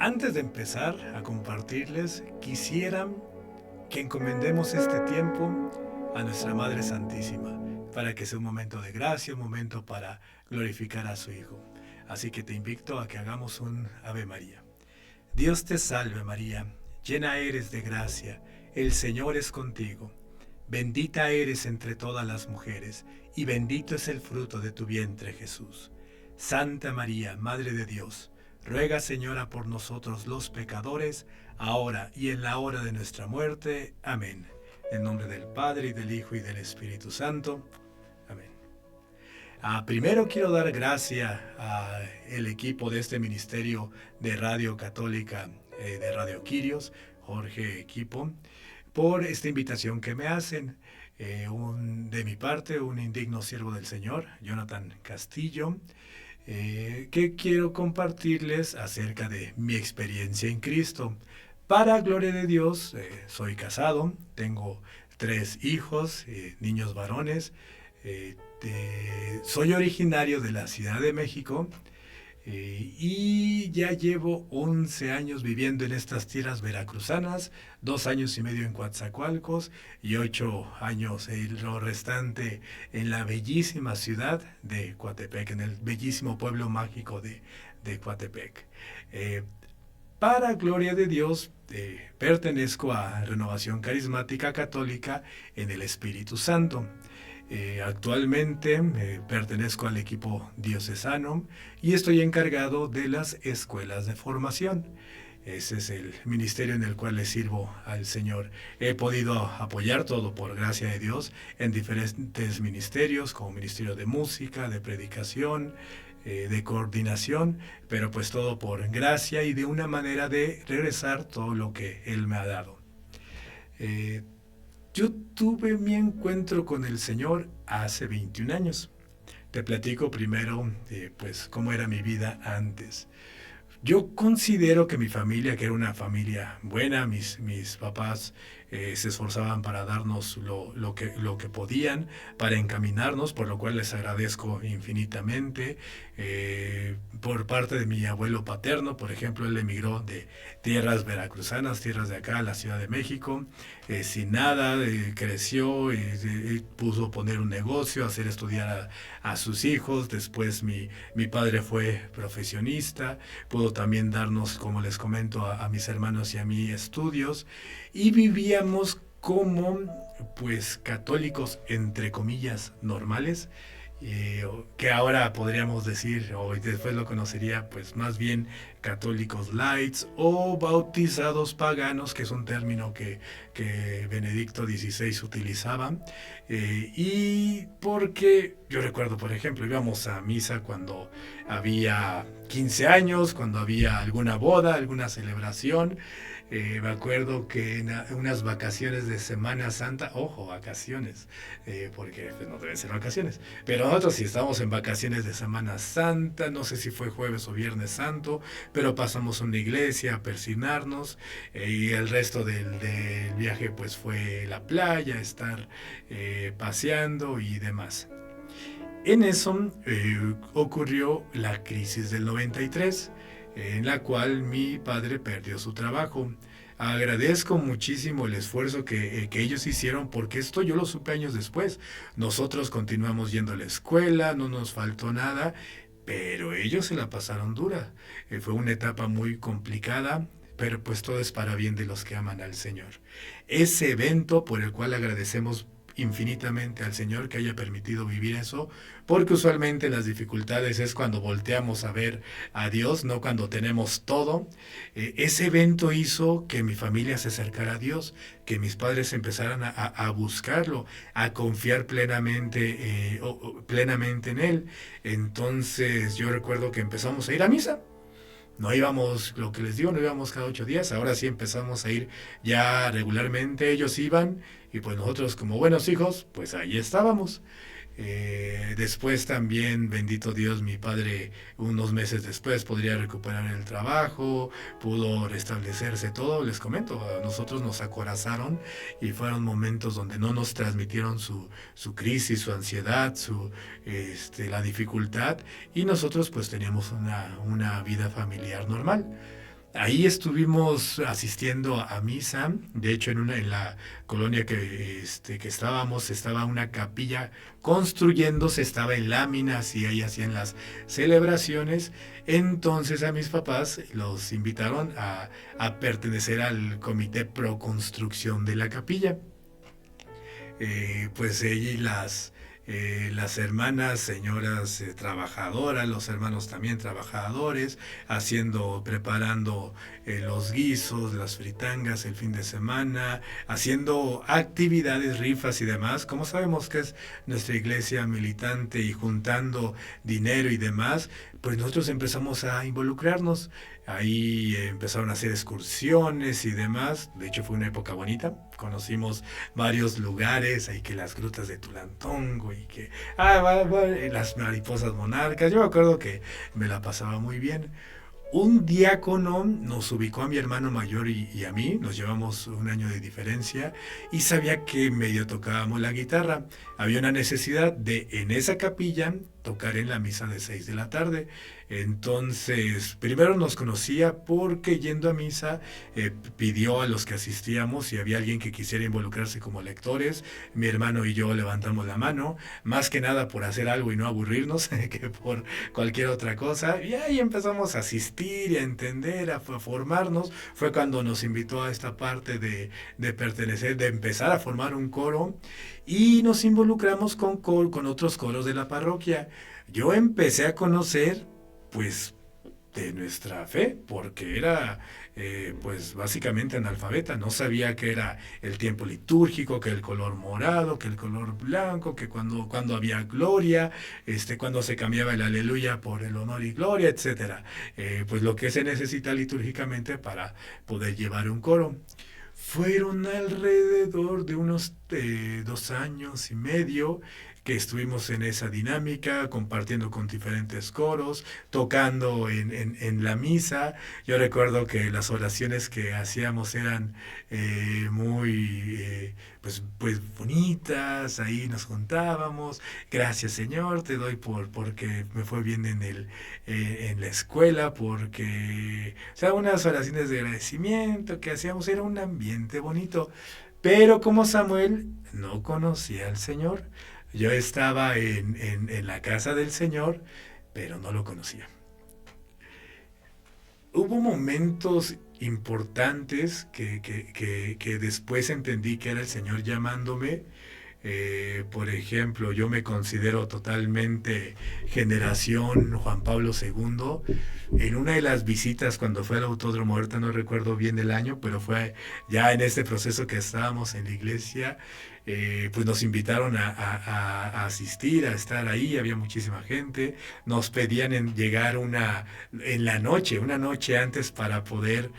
Antes de empezar a compartirles, quisiera que encomendemos este tiempo a nuestra Madre Santísima, para que sea un momento de gracia, un momento para glorificar a su Hijo. Así que te invito a que hagamos un Ave María. Dios te salve María, llena eres de gracia, el Señor es contigo. Bendita eres entre todas las mujeres, y bendito es el fruto de tu vientre, Jesús. Santa María, Madre de Dios, ruega, Señora, por nosotros los pecadores, ahora y en la hora de nuestra muerte. Amén. En nombre del Padre, y del Hijo, y del Espíritu Santo. Amén. Primero quiero dar gracias al equipo de este ministerio de Radio Católica, de Radio Quirios, Jorge Equipo, por esta invitación que me hacen. De mi parte, un indigno siervo del Señor, Jonathan Castillo, que quiero compartirles acerca de mi experiencia en Cristo. Para gloria de Dios, soy casado, tengo 3 hijos, niños varones. Soy originario de la Ciudad de México, y ya llevo 11 años viviendo en estas tierras veracruzanas, 2 años y medio en Coatzacoalcos y 8 años lo restante en la bellísima ciudad de Coatepec, en el bellísimo pueblo mágico de Coatepec. Para gloria de Dios, pertenezco a Renovación Carismática Católica en el Espíritu Santo. Actualmente pertenezco al equipo diocesano y estoy encargado de las escuelas de formación. Ese es el ministerio en el cual le sirvo al Señor. He podido apoyar todo por gracia de Dios en diferentes ministerios, como ministerio de música, de predicación, de coordinación, pero pues todo por gracia y de una manera de regresar todo lo que Él me ha dado. Yo tuve mi encuentro con el Señor hace 21 años. Te platico primero, pues, cómo era mi vida antes. Yo considero que mi familia, que era una familia buena, mis papás se esforzaban para darnos lo que podían, para encaminarnos, por lo cual les agradezco infinitamente. Por parte de mi abuelo paterno, por ejemplo, él emigró de tierras veracruzanas, tierras de acá, a la Ciudad de México, sin nada, creció, pudo poner un negocio, hacer estudiar a sus hijos. Después mi padre fue profesionista, pudo también darnos, como les comento, a mis hermanos y a mí estudios, y vivíamos como pues católicos entre comillas normales, que ahora podríamos decir, o después lo conocería, pues más bien católicos lights o bautizados paganos, que es un término que Benedicto XVI utilizaba. Y porque yo recuerdo, por ejemplo, íbamos a misa cuando había 15 años, cuando había alguna boda, alguna celebración. Me acuerdo que en unas vacaciones de Semana Santa, ojo, vacaciones, porque pues, no deben ser vacaciones, pero nosotros sí estábamos en vacaciones de Semana Santa, no sé si fue jueves o viernes santo, pero pasamos a una iglesia a persignarnos, y el resto del viaje pues fue la playa, estar paseando y demás. En eso ocurrió la crisis del 93, en la cual mi padre perdió su trabajo. Agradezco muchísimo el esfuerzo que ellos hicieron, porque esto yo lo supe años después. Nosotros continuamos yendo a la escuela, no nos faltó nada, pero ellos se la pasaron dura. Fue una etapa muy complicada, pero pues todo es para bien de los que aman al Señor. Ese evento por el cual agradecemos infinitamente al Señor que haya permitido vivir eso, porque usualmente las dificultades es cuando volteamos a ver a Dios, no cuando tenemos todo. Ese evento hizo que mi familia se acercara a Dios, que mis padres empezaran a buscarlo, a confiar plenamente en Él. Entonces yo recuerdo que empezamos a ir a misa. No íbamos, lo que les digo, no íbamos cada 8 días, ahora sí empezamos a ir ya regularmente. Ellos iban y pues nosotros, como buenos hijos, pues ahí estábamos. Después también, bendito Dios, mi padre unos meses después podría recuperar el trabajo, pudo restablecerse todo. Les comento, a nosotros nos acorazaron y fueron momentos donde no nos transmitieron su crisis, su ansiedad, la dificultad, y nosotros pues teníamos una vida familiar normal. Ahí estuvimos asistiendo a misa. De hecho, en la colonia que estábamos, estaba una capilla construyéndose, estaba en láminas y ahí hacían las celebraciones. Entonces a mis papás los invitaron a pertenecer al comité pro construcción de la capilla. Pues ella y las hermanas, señoras trabajadoras, los hermanos también trabajadores, preparando los guisos, las fritangas el fin de semana, haciendo actividades, rifas y demás. Como sabemos que es nuestra iglesia militante y juntando dinero y demás, pues nosotros empezamos a involucrarnos. Ahí empezaron a hacer excursiones y demás. De hecho fue una época bonita. Conocimos varios lugares, ahí que las grutas de Tulantongo y que las mariposas monarcas. Yo me acuerdo que me la pasaba muy bien. Un diácono nos ubicó a mi hermano mayor y a mí, nos llevamos un año de diferencia, y sabía que medio tocábamos la guitarra. Había una necesidad de en esa capilla tocar en la misa de 6 de la tarde. Entonces, primero nos conocía porque yendo a misa pidió a los que asistíamos si había alguien que quisiera involucrarse como lectores. Mi hermano y yo levantamos la mano, más que nada por hacer algo y no aburrirnos, que por cualquier otra cosa. Y ahí empezamos a asistir y a entender, a formarnos. Fue cuando nos invitó a esta parte de pertenecer, de empezar a formar un coro y nos involucramos con otros coros de la parroquia. Yo empecé a conocer, pues, de nuestra fe, porque era, pues, básicamente analfabeta. No sabía que era el tiempo litúrgico, que el color morado, que el color blanco, que cuando había gloria, cuando se cambiaba el aleluya por el honor y gloria, etcétera. Pues lo que se necesita litúrgicamente para poder llevar un coro. Fueron alrededor de unos 2 años y medio que estuvimos en esa dinámica, compartiendo con diferentes coros, tocando en la misa. Yo recuerdo que las oraciones que hacíamos eran muy pues bonitas, ahí nos juntábamos, gracias Señor, te doy porque me fue bien en la escuela, porque, o sea, unas oraciones de agradecimiento que hacíamos, era un ambiente bonito. Pero como Samuel no conocía al Señor, yo estaba en la casa del Señor, pero no lo conocía. Hubo momentos importantes que después entendí que era el Señor llamándome. Por ejemplo, yo me considero totalmente generación Juan Pablo II. En una de las visitas cuando fue al Autódromo, ahorita no recuerdo bien el año, pero fue ya en este proceso que estábamos en la iglesia, pues nos invitaron a asistir, a estar ahí, había muchísima gente, nos pedían llegar en la noche, una noche antes para poder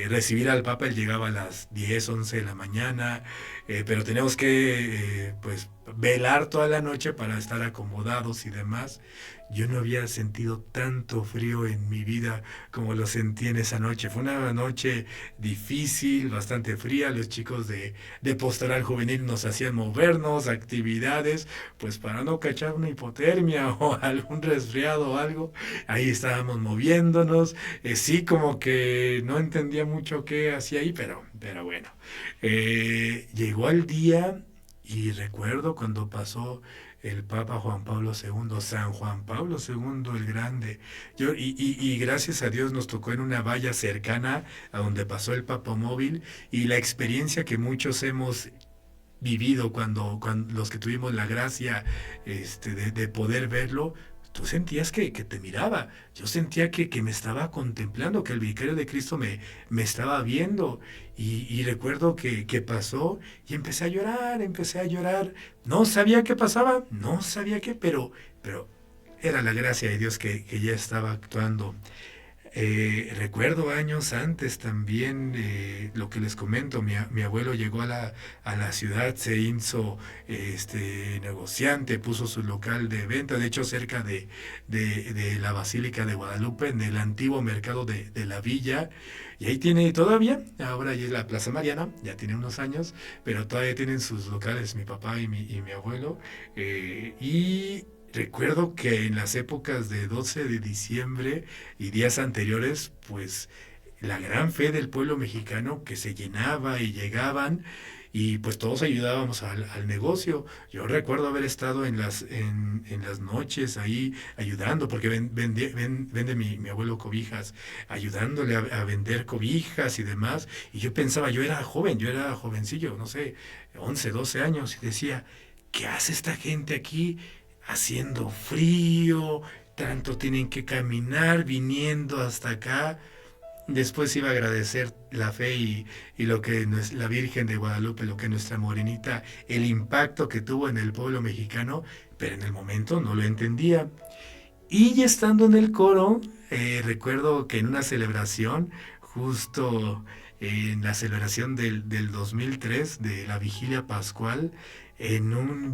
recibir al Papa. Él llegaba a las 10 11 de la mañana, pero tenemos que pues velar toda la noche para estar acomodados y demás. Yo no había sentido tanto frío en mi vida como lo sentí en esa noche. Fue una noche difícil, bastante fría. Los chicos de Pastoral Juvenil nos hacían movernos, actividades, pues para no cachar una hipotermia o algún resfriado o algo. Ahí estábamos moviéndonos. Sí, como que no entendía mucho qué hacía ahí, pero bueno. Llegó el día y recuerdo cuando pasó el Papa Juan Pablo II, San Juan Pablo II el Grande. Y gracias a Dios nos tocó en una valla cercana a donde pasó el papamóvil, y la experiencia que muchos hemos vivido cuando los que tuvimos la gracia de poder verlo. Tú sentías que te miraba, yo sentía que me estaba contemplando, que el vicario de Cristo me estaba viendo, y recuerdo que pasó y empecé a llorar, no sabía qué pasaba, no sabía qué, pero era la gracia de Dios que ya estaba actuando. Recuerdo años antes también, lo que les comento, mi abuelo llegó a la ciudad, se hizo negociante, puso su local de venta, de hecho cerca de la Basílica de Guadalupe, en el antiguo mercado de la villa, y ahí tiene todavía, ahora ya es la Plaza Mariana, ya tiene unos años, pero todavía tienen sus locales mi papá y mi abuelo, y recuerdo que en las épocas de 12 de diciembre y días anteriores, pues la gran fe del pueblo mexicano que se llenaba y llegaban y pues todos ayudábamos al negocio. Yo recuerdo haber estado en las noches ahí ayudando, porque vende mi abuelo cobijas, ayudándole a vender cobijas y demás. Y yo pensaba, yo era joven, yo era jovencillo, no sé, 11 12 años, y decía, ¿qué hace esta gente aquí haciendo frío? Tanto tienen que caminar viniendo hasta acá. Después iba a agradecer la fe y lo que la Virgen de Guadalupe, lo que nuestra morenita, el impacto que tuvo en el pueblo mexicano, pero en el momento no lo entendía. Y ya estando en el coro, recuerdo que en una celebración, justo en la celebración del 2003, de la vigilia pascual, en un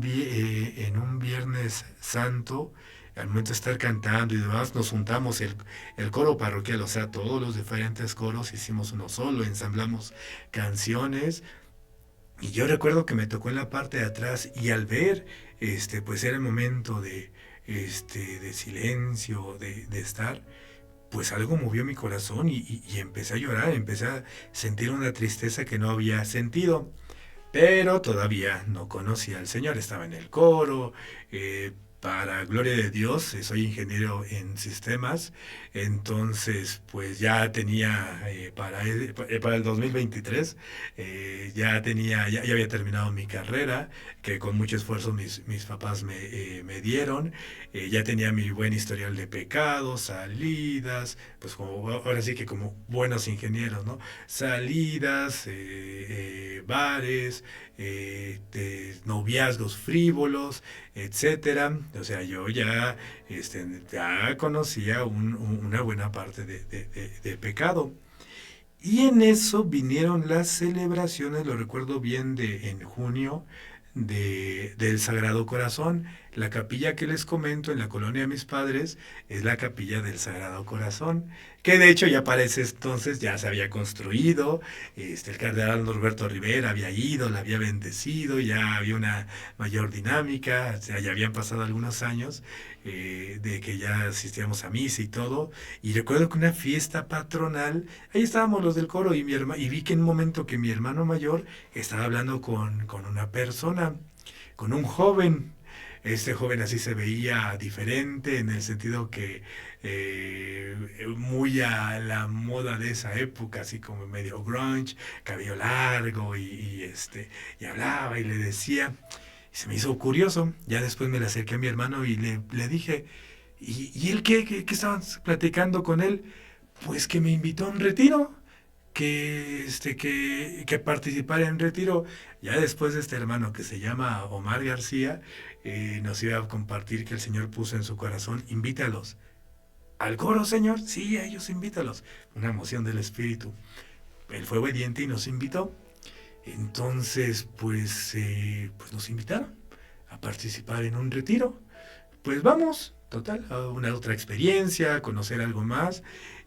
Viernes Santo, al momento de estar cantando y demás, nos juntamos el coro parroquial, o sea, todos los diferentes coros, hicimos uno solo, ensamblamos canciones. Y yo recuerdo que me tocó en la parte de atrás y al ver, pues era el momento de silencio, de estar, pues algo movió mi corazón y empecé a llorar, empecé a sentir una tristeza que no había sentido. Pero todavía no conocía al Señor, estaba en el coro, para gloria de Dios, soy ingeniero en sistemas, entonces pues ya tenía para el 2023, ya había terminado mi carrera, que con mucho esfuerzo mis papás me dieron, ya tenía mi buen historial de pecados, salidas, pues como, ahora sí que como buenos ingenieros, ¿no? Salidas, bares, noviazgos frívolos, etcétera. O sea, yo ya conocía una buena parte de pecado. Y en eso vinieron las celebraciones, lo recuerdo bien, en junio, del Sagrado Corazón. La capilla que les comento en la colonia de mis padres es la capilla del Sagrado Corazón, que de hecho ya para ese entonces ya se había construido, el cardenal Norberto Rivera había ido, la había bendecido, ya había una mayor dinámica, o sea, ya habían pasado algunos años de que ya asistíamos a misa y todo, y recuerdo que una fiesta patronal, ahí estábamos los del coro y vi que en un momento que mi hermano mayor estaba hablando con una persona, con un joven. Este joven así se veía diferente en el sentido que muy a la moda de esa época, así como medio grunge, cabello largo y hablaba y le decía, y se me hizo curioso. Ya después me le acerqué a mi hermano y le dije, ¿y él qué estaban platicando con él? Pues que me invitó a un retiro, que participara en retiro. Ya después este hermano que se llama Omar García nos iba a compartir que el Señor puso en su corazón, invítalos. ¿Al coro, Señor? Sí, a ellos invítalos. Una emoción del Espíritu. Él fue obediente y nos invitó. Entonces, pues nos invitaron a participar en un retiro. Pues vamos, total, a una otra experiencia, a conocer algo más.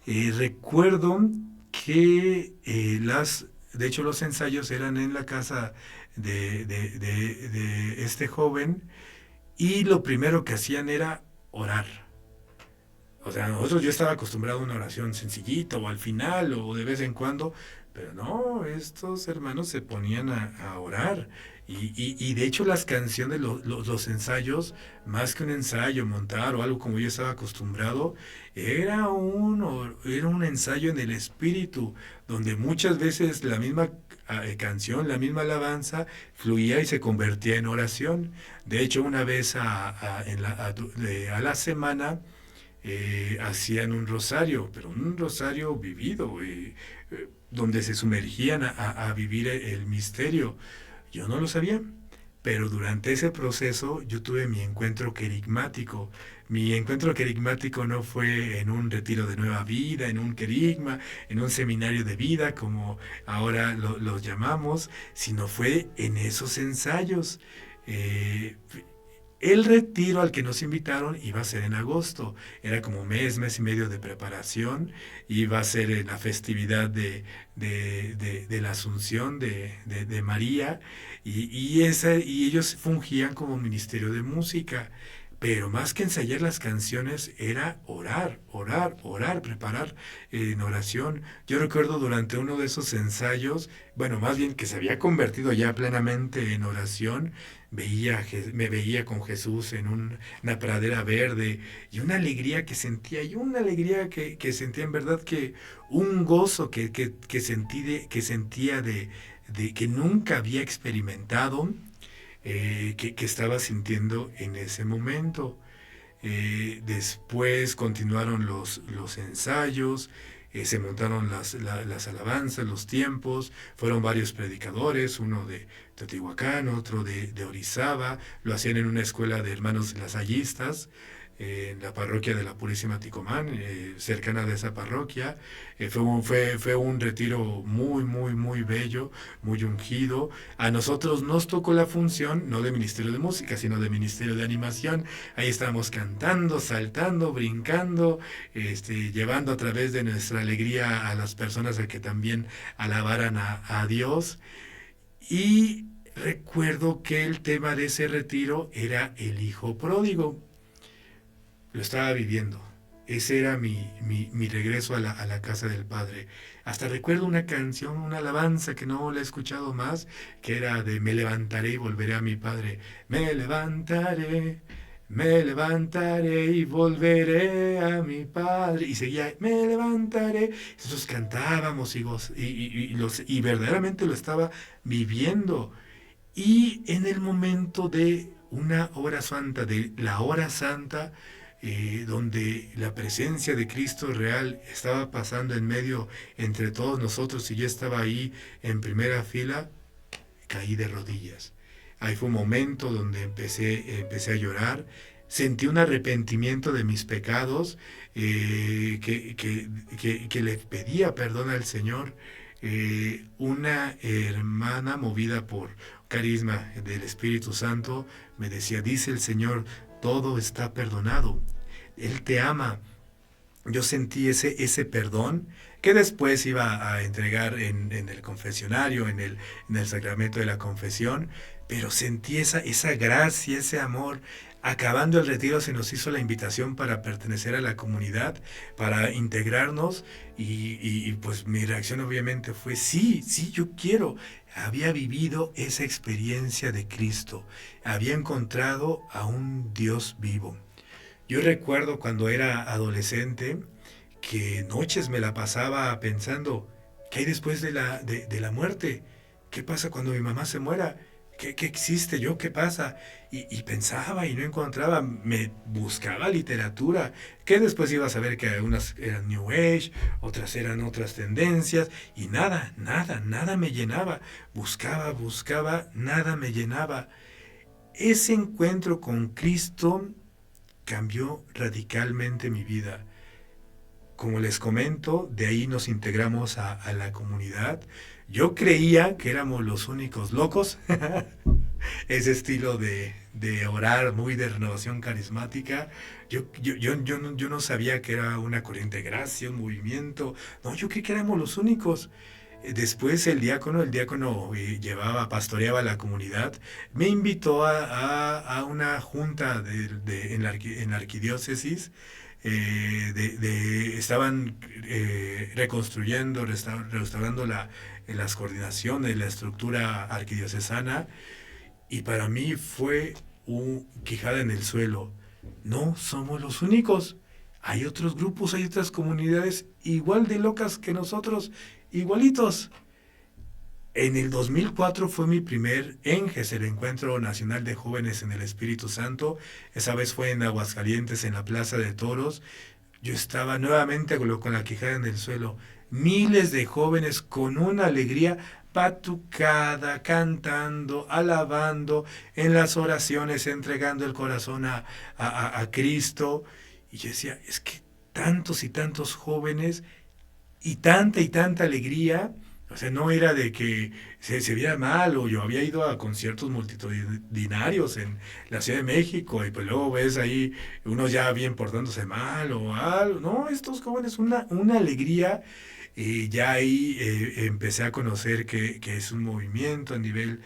Recuerdo que de hecho los ensayos eran en la casa de este joven y lo primero que hacían era orar. O sea, yo estaba acostumbrado a una oración sencillita o al final o de vez en cuando, pero no, estos hermanos se ponían a orar. Y de hecho las canciones, los ensayos, más que un ensayo, montar o algo como yo estaba acostumbrado, era un ensayo en el espíritu, donde muchas veces la misma canción, la misma alabanza, fluía y se convertía en oración. De hecho, una vez a la semana, hacían un rosario, pero un rosario vivido, donde se sumergían a vivir el misterio. Yo no lo sabía, pero durante ese proceso yo tuve mi encuentro querigmático. Mi encuentro querigmático no fue en un retiro de nueva vida, en un querigma, en un seminario de vida, como ahora los llamamos, sino fue en esos ensayos. Eh, el retiro al que nos invitaron iba a ser en agosto, era como mes y medio de preparación, iba a ser en la festividad de la Asunción de María, y ellos fungían como ministerio de música. pero más que ensayar las canciones era orar, orar, orar, preparar en oración. Yo recuerdo durante uno de esos ensayos, bueno, más bien que se había convertido ya plenamente en oración, me veía con Jesús en una pradera verde y una alegría que sentía, y una alegría que sentía en verdad, que un gozo que sentía de que nunca había experimentado, que estaba sintiendo en ese momento. Después continuaron los ensayos, se montaron las alabanzas, los tiempos, fueron varios predicadores, uno de Teotihuacán, otro de Orizaba, lo hacían en una escuela de hermanos lasallistas, en la parroquia de la Purísima Ticomán, cercana de esa parroquia. Fue un retiro muy, muy, muy bello, muy ungido. A nosotros nos tocó la función, no de Ministerio de Música, sino de Ministerio de Animación. Ahí estábamos cantando, saltando, brincando, llevando a través de nuestra alegría a las personas a que también alabaran a Dios. Y recuerdo que el tema de ese retiro era el hijo pródigo. Lo estaba viviendo. Ese era mi regreso a la casa del Padre. Hasta recuerdo una canción, una alabanza que no la he escuchado más, que era de Me levantaré y volveré a mi Padre. Me levantaré y volveré a mi Padre. Y seguía, me levantaré. Nosotros cantábamos y verdaderamente lo estaba viviendo. Y en el momento de una hora santa, de la hora santa, donde la presencia de Cristo real estaba pasando en medio entre todos nosotros y yo estaba ahí en primera fila, caí de rodillas. Ahí fue un momento donde empecé a llorar, sentí un arrepentimiento de mis pecados, que le pedía perdón al Señor. Una hermana movida por carisma del Espíritu Santo me decía, dice el Señor, todo está perdonado. Él te ama. Yo sentí ese perdón que después iba a entregar en el confesionario, en el sacramento de la confesión, pero sentí esa gracia, ese amor. Acabando el retiro se nos hizo la invitación para pertenecer a la comunidad, para integrarnos pues mi reacción obviamente fue sí, yo quiero. Había vivido esa experiencia de Cristo, había encontrado a un Dios vivo. Yo recuerdo cuando era adolescente que noches me la pasaba pensando, ¿qué hay después de la muerte? ¿Qué pasa cuando mi mamá se muera? ¿Qué existe yo? ¿Qué pasa? Y pensaba y no encontraba, me buscaba literatura, que después iba a saber que unas eran New Age, otras eran otras tendencias, y nada me llenaba. Buscaba, nada me llenaba. Ese encuentro con Cristo cambió radicalmente mi vida. Como les comento, de ahí nos integramos a la comunidad. Yo creía que éramos los únicos locos, ese estilo de orar muy de renovación carismática. Yo no sabía que era una corriente de gracia, un movimiento. No, yo creí que éramos los únicos. Después el diácono pastoreaba la comunidad, me invitó a una junta en la arquidiócesis. Estaban reconstruyendo, restaurando las coordinaciones, la estructura arquidiocesana, y para mí fue un quijada en el suelo. No somos los únicos. Hay otros grupos, hay otras comunidades igual de locas que nosotros, igualitos. En el 2004 fue mi primer ENGES, el Encuentro Nacional de Jóvenes en el Espíritu Santo. Esa vez fue en Aguascalientes, en la Plaza de Toros. Yo estaba nuevamente con la quijada en el suelo. Miles de jóvenes con una alegría patucada, cantando, alabando, en las oraciones, entregando el corazón a Cristo. Y yo decía, es que tantos y tantos jóvenes y tanta alegría. O sea, no era de que se viera mal, o yo había ido a conciertos multitudinarios en la Ciudad de México y pues luego ves ahí unos ya bien portándose mal o algo. No, estos jóvenes, una alegría. Y ya ahí empecé a conocer que es un movimiento a nivel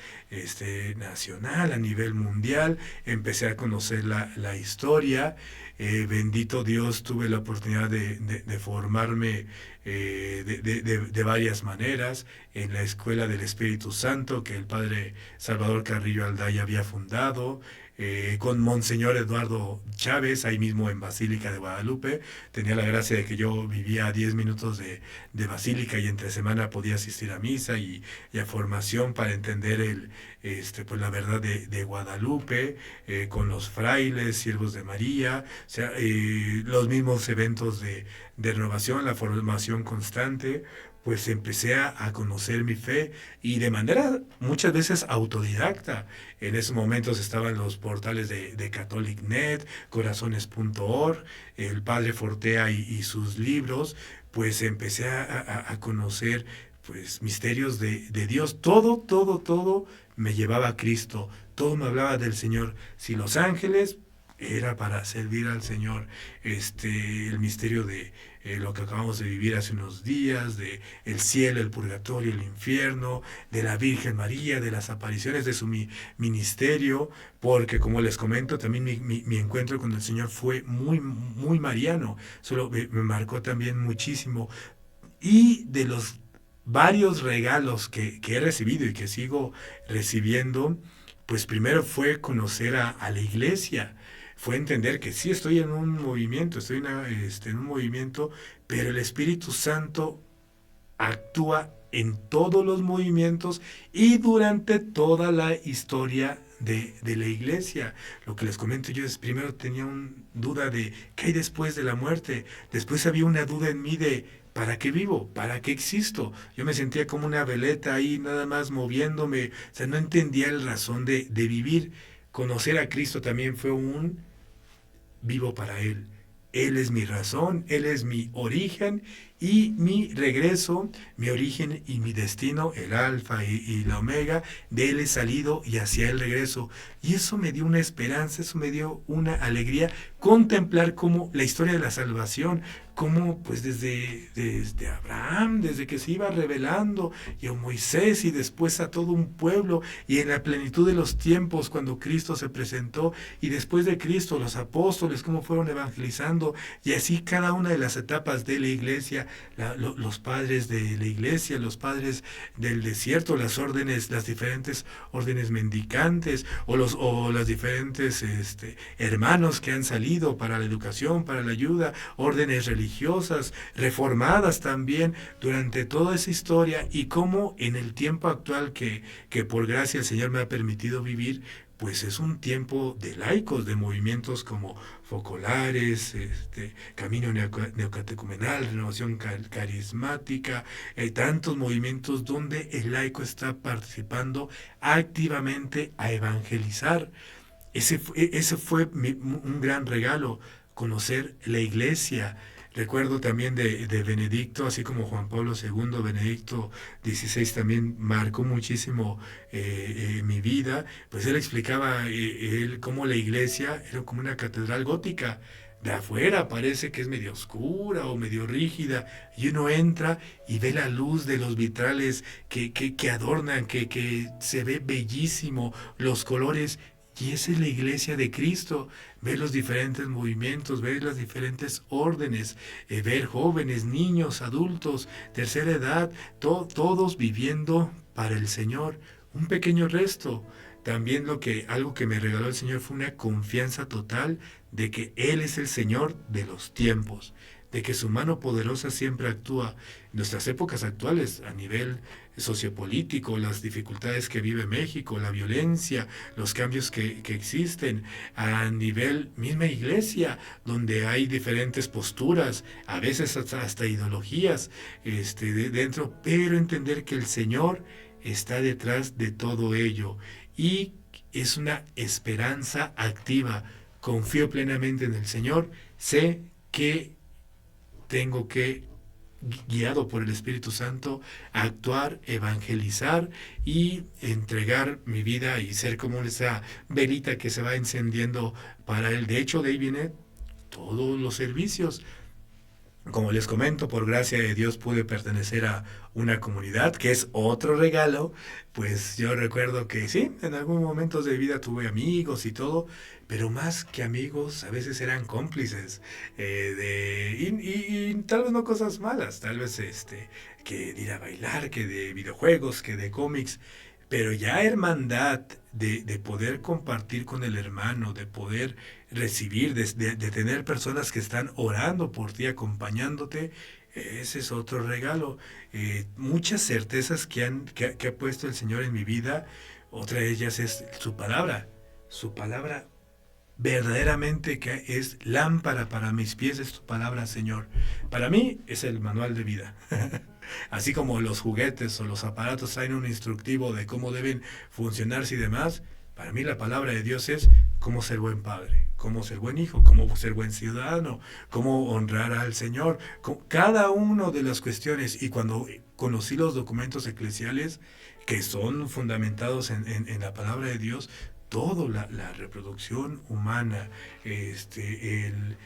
nacional, a nivel mundial. Empecé a conocer la historia. Bendito Dios, tuve la oportunidad de formarme de varias maneras en la Escuela del Espíritu Santo que el Padre Salvador Carrillo Aldaya había fundado, con Monseñor Eduardo Chávez, ahí mismo en Basílica de Guadalupe. Tenía la gracia de que yo vivía a 10 minutos de Basílica y entre semana podía asistir a misa y a formación para entender pues la verdad de Guadalupe, con los frailes, siervos de María, o sea, los mismos eventos de renovación, la formación constante. Pues empecé a conocer mi fe y de manera muchas veces autodidacta. En esos momentos estaban los portales de CatholicNet, corazones.org, el Padre Fortea y sus libros. Pues empecé a conocer pues misterios de Dios. Todo me llevaba a Cristo. Todo me hablaba del Señor. Si los ángeles, era para servir al Señor. El misterio de lo que acabamos de vivir hace unos días, de el cielo, el purgatorio, el infierno, de la Virgen María, de las apariciones de su ministerio, porque como les comento, también mi encuentro con el Señor fue muy mariano. Solo me marcó también muchísimo. Y de los varios regalos que he recibido y que sigo recibiendo, pues primero fue conocer a la iglesia, fue entender que sí estoy en un movimiento, en un movimiento, pero el Espíritu Santo actúa en todos los movimientos y durante toda la historia de la iglesia. Lo que les comento yo es, primero tenía una duda de qué hay después de la muerte, después había una duda en mí de ¿para qué vivo? ¿Para qué existo? Yo me sentía como una veleta ahí nada más moviéndome, o sea, no entendía la razón de vivir. Conocer a Cristo también fue un vivo para Él. Él es mi razón, Él es mi origen y mi regreso, mi origen y mi destino, el alfa y la omega, de Él he salido y hacia Él regreso. Y eso me dio una esperanza, eso me dio una alegría, contemplar cómo la historia de la salvación, cómo pues desde Abraham, desde que se iba revelando, y a Moisés y después a todo un pueblo, y en la plenitud de los tiempos cuando Cristo se presentó, y después de Cristo los apóstoles, cómo fueron evangelizando, y así cada una de las etapas de la iglesia, los padres de la iglesia, los padres del desierto, las diferentes órdenes mendicantes, o las diferentes hermanos que han salido para la educación, para la ayuda, órdenes religiosas, reformadas también, durante toda esa historia, y cómo en el tiempo actual que por gracia el Señor me ha permitido vivir, pues es un tiempo de laicos, de movimientos como focolares, Camino Neocatecumenal, Renovación Carismática, tantos movimientos donde el laico está participando activamente a evangelizar. Ese fue un gran regalo, conocer la iglesia. Recuerdo también de Benedicto, así como Juan Pablo II, Benedicto XVI también marcó muchísimo mi vida. Pues él explicaba él cómo la iglesia era como una catedral gótica. De afuera parece que es medio oscura o medio rígida, y uno entra y ve la luz de los vitrales que adornan, que se ve bellísimo, los colores. Y esa es la iglesia de Cristo. Ver los diferentes movimientos, ver las diferentes órdenes, ver jóvenes, niños, adultos, tercera edad, todos viviendo para el Señor. Un pequeño resto. También algo que me regaló el Señor fue una confianza total de que Él es el Señor de los tiempos, de que su mano poderosa siempre actúa. En nuestras épocas actuales, a nivel sociopolítico, las dificultades que vive México, la violencia, los cambios que existen, a nivel misma iglesia, donde hay diferentes posturas, a veces hasta ideologías dentro, pero entender que el Señor está detrás de todo ello y es una esperanza activa. Confío plenamente en el Señor, sé que tengo que, guiado por el Espíritu Santo, actuar, evangelizar y entregar mi vida y ser como esa velita que se va encendiendo para Él. De hecho, de ahí viene todos los servicios. Como les comento, por gracia de Dios pude pertenecer a una comunidad, que es otro regalo. Pues yo recuerdo que sí, en algún momento de vida tuve amigos y todo, pero más que amigos, a veces eran cómplices. Y tal vez no cosas malas, tal vez que de ir a bailar, que de videojuegos, que de cómics, pero ya hermandad de poder compartir con el hermano, de poder recibir, de tener personas que están orando por ti, acompañándote, ese es otro regalo. Muchas certezas que ha puesto el Señor en mi vida, otra de ellas es su palabra verdaderamente que es lámpara para mis pies, es tu palabra, Señor. Para mí es el manual de vida. Así como los juguetes o los aparatos traen un instructivo de cómo deben funcionarse y demás, para mí la palabra de Dios es cómo ser buen padre, cómo ser buen hijo, cómo ser buen ciudadano, cómo honrar al Señor. Cada una de las cuestiones, y cuando conocí los documentos eclesiales que son fundamentados en la palabra de Dios, todo la reproducción humana, el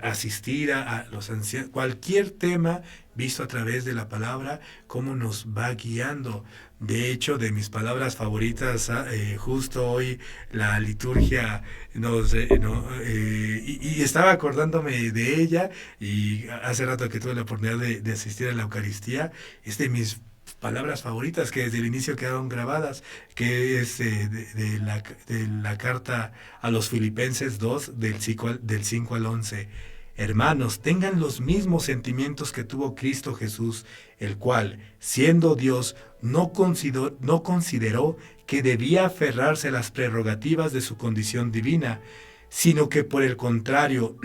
asistir a los ancianos, cualquier tema visto a través de la palabra, cómo nos va guiando. De hecho, de mis palabras favoritas, justo hoy la liturgia y estaba acordándome de ella, y hace rato que tuve la oportunidad de asistir a la Eucaristía, es de mis palabras favoritas que desde el inicio quedaron grabadas, que es de la carta a los Filipenses 2, del 5 al 11. Hermanos, tengan los mismos sentimientos que tuvo Cristo Jesús, el cual, siendo Dios, no consideró que debía aferrarse a las prerrogativas de su condición divina, sino que por el contrario,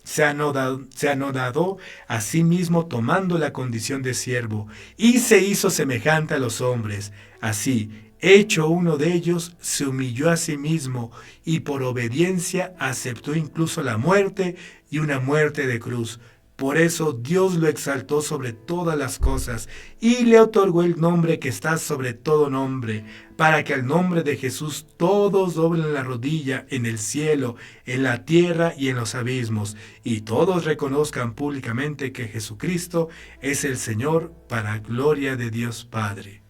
se anodado a sí mismo tomando la condición de siervo, y se hizo semejante a los hombres. Así, hecho uno de ellos, se humilló a sí mismo, y por obediencia aceptó incluso la muerte, y una muerte de cruz. Por eso Dios lo exaltó sobre todas las cosas y le otorgó el nombre que está sobre todo nombre, para que al nombre de Jesús todos doblen la rodilla en el cielo, en la tierra y en los abismos, y todos reconozcan públicamente que Jesucristo es el Señor, para gloria de Dios Padre.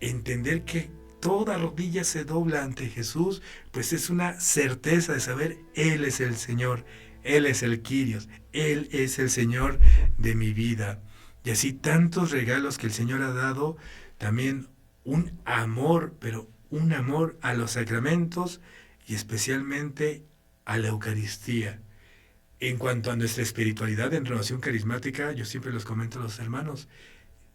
Entender que toda rodilla se dobla ante Jesús, pues es una certeza de saber Él es el Señor, Él es el Kyrios, Él es el Señor de mi vida. Y así tantos regalos que el Señor ha dado, también un amor, pero un amor a los sacramentos y especialmente a la Eucaristía. En cuanto a nuestra espiritualidad en Renovación Carismática, yo siempre los comento a los hermanos,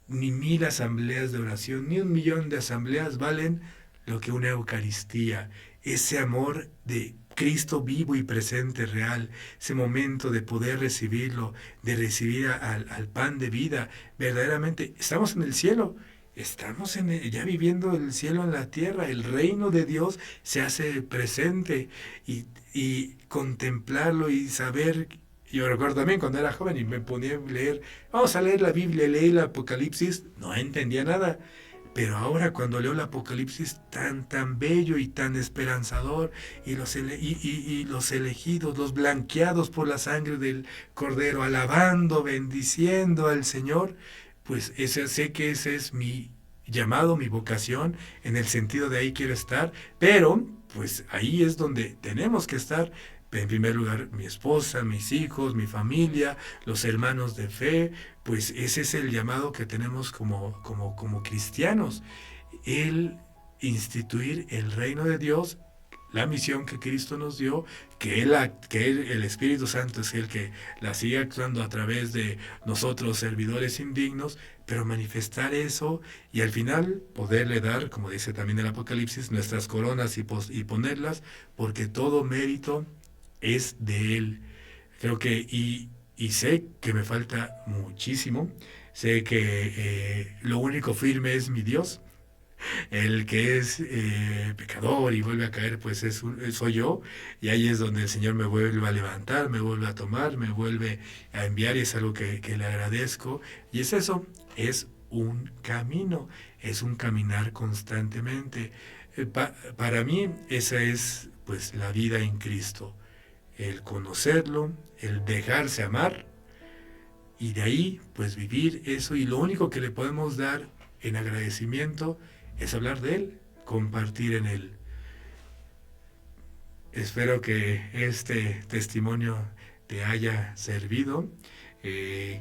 ni 1000 asambleas de oración, ni 1.000.000 de asambleas valen lo que una Eucaristía, ese amor de Cristo vivo y presente, real, ese momento de poder recibirlo, de recibir al pan de vida. Verdaderamente estamos en el cielo, estamos ya viviendo el cielo en la tierra, el reino de Dios se hace presente, y contemplarlo y saber. Yo recuerdo también cuando era joven y me ponía a leer, vamos a leer la Biblia, leí el Apocalipsis, no entendía nada. Pero ahora cuando leo el Apocalipsis tan bello y tan esperanzador, y los elegidos, los blanqueados por la sangre del Cordero, alabando, bendiciendo al Señor, pues sé que ese es mi llamado, mi vocación, en el sentido de ahí quiero estar, pero pues ahí es donde tenemos que estar. En primer lugar, mi esposa, mis hijos, mi familia, los hermanos de fe, pues ese es el llamado que tenemos como cristianos. El instituir el reino de Dios, la misión que Cristo nos dio, que el Espíritu Santo es el que la sigue actuando a través de nosotros, servidores indignos, pero manifestar eso y al final poderle dar, como dice también el Apocalipsis, nuestras coronas y ponerlas, porque todo mérito es de Él. Creo que, y sé que me falta muchísimo, sé que lo único firme es mi Dios, el que es pecador y vuelve a caer, pues soy yo, y ahí es donde el Señor me vuelve a levantar, me vuelve a tomar, me vuelve a enviar, y es algo que le agradezco, y es eso, es un camino, es un caminar constantemente. Para mí esa es pues la vida en Cristo, el conocerlo, el dejarse amar, y de ahí pues vivir eso, y lo único que le podemos dar en agradecimiento es hablar de Él, compartir en Él. Espero que este testimonio te haya servido, y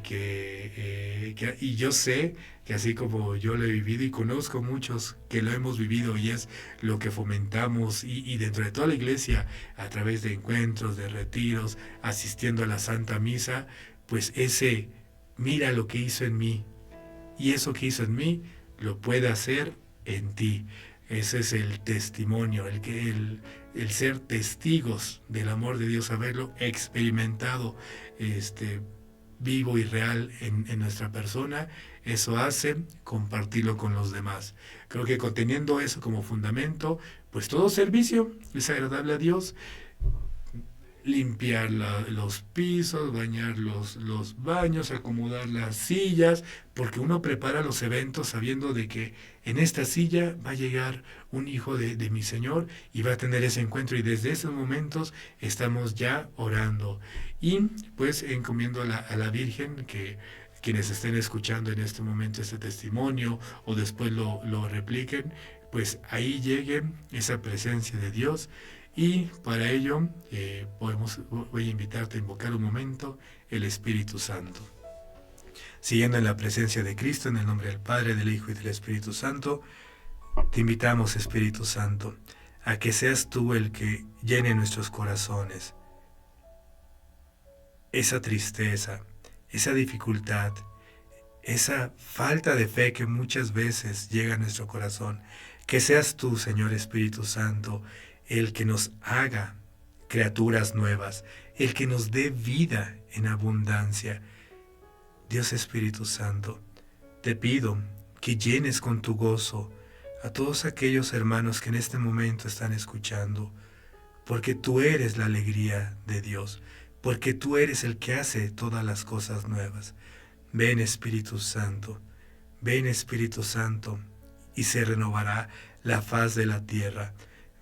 yo sé que así como yo lo he vivido, y conozco muchos que lo hemos vivido, y es lo que fomentamos, y dentro de toda la iglesia, a través de encuentros, de retiros, asistiendo a la Santa Misa, pues ese, mira lo que hizo en mí, y eso que hizo en mí, lo puede hacer en ti. Ese es el testimonio, el ser testigos del amor de Dios, haberlo experimentado vivo y real en nuestra persona. Eso hace compartirlo con los demás. Creo que teniendo eso como fundamento, pues todo servicio es agradable a Dios. Limpiar los pisos, bañar los baños, acomodar las sillas, porque uno prepara los eventos sabiendo de que en esta silla va a llegar un hijo de mi Señor y va a tener ese encuentro, y desde esos momentos estamos ya orando. Y pues encomiendo a la Virgen que quienes estén escuchando en este momento este testimonio o después lo repliquen, pues ahí llegue esa presencia de Dios. Y para ello voy a invitarte a invocar un momento el Espíritu Santo. Siguiendo en la presencia de Cristo, en el nombre del Padre, del Hijo y del Espíritu Santo, te invitamos, Espíritu Santo, a que seas tú el que llene nuestros corazones esa tristeza, esa dificultad, esa falta de fe que muchas veces llega a nuestro corazón. Que seas tú, Señor Espíritu Santo, el que nos haga criaturas nuevas, el que nos dé vida en abundancia. Dios Espíritu Santo, te pido que llenes con tu gozo a todos aquellos hermanos que en este momento están escuchando, porque tú eres la alegría de Dios, porque tú eres el que hace todas las cosas nuevas. Ven Espíritu Santo, y se renovará la faz de la tierra.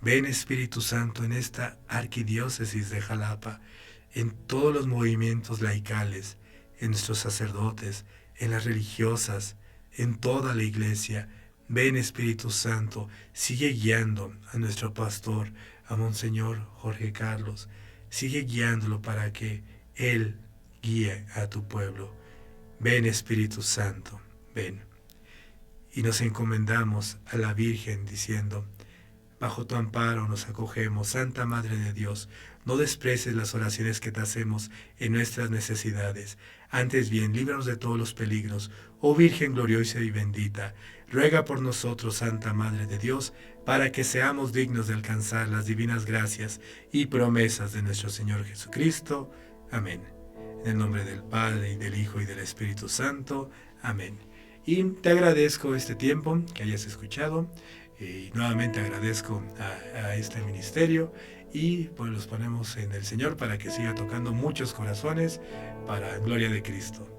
Ven Espíritu Santo en esta arquidiócesis de Jalapa, en todos los movimientos laicales, en nuestros sacerdotes, en las religiosas, en toda la iglesia. Ven Espíritu Santo, sigue guiando a nuestro pastor, a Monseñor Jorge Carlos, sigue guiándolo para que Él guíe a tu pueblo. Ven Espíritu Santo, ven. Y nos encomendamos a la Virgen diciendo: bajo tu amparo nos acogemos, Santa Madre de Dios, no desprecies las oraciones que te hacemos en nuestras necesidades. Antes bien, líbranos de todos los peligros, oh Virgen gloriosa y bendita. Ruega por nosotros, Santa Madre de Dios, para que seamos dignos de alcanzar las divinas gracias y promesas de nuestro Señor Jesucristo. Amén. En el nombre del Padre, y del Hijo, y del Espíritu Santo. Amén. Y te agradezco este tiempo que hayas escuchado. Y nuevamente agradezco a este ministerio, y pues los ponemos en el Señor para que siga tocando muchos corazones para gloria de Cristo.